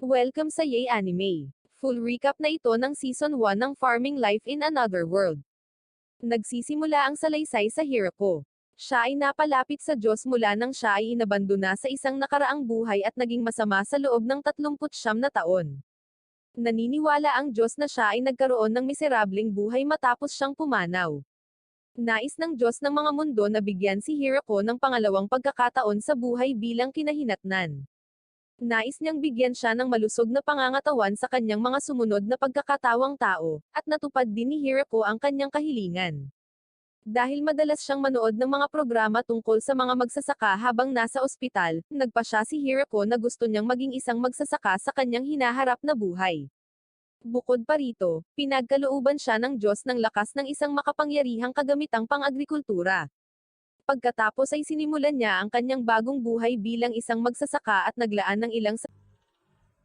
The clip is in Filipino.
Welcome sa Yay Anime. Full recap na ito ng Season 1 ng Farming Life in Another World. Nagsisimula ang salaysay sa Hirako. Siya ay napalapit sa Diyos mula nang siya ay inabandona sa isang nakaraang buhay at naging masama sa loob ng 39 na taon. Naniniwala ang Diyos na siya ay nagkaroon ng miserableng buhay matapos siyang pumanaw. Nais ng Diyos ng mga mundo na bigyan si Hirako ng pangalawang pagkakataon sa buhay bilang kinahinatnan. Nais niyang bigyan siya ng malusog na pangangatawan sa kanyang mga sumunod na pagkakatawang tao, at natupad din ni Hirako ang kanyang kahilingan. Dahil madalas siyang manood ng mga programa tungkol sa mga magsasaka habang nasa ospital, nagpa siya si Hirako na gusto niyang maging isang magsasaka sa kanyang hinaharap na buhay. Bukod pa rito, pinagkalooban siya ng Diyos ng lakas ng isang makapangyarihang kagamitang pang-agrikultura. Pagkatapos ay sinimulan niya ang kanyang bagong buhay bilang isang magsasaka at naglaan ng ilang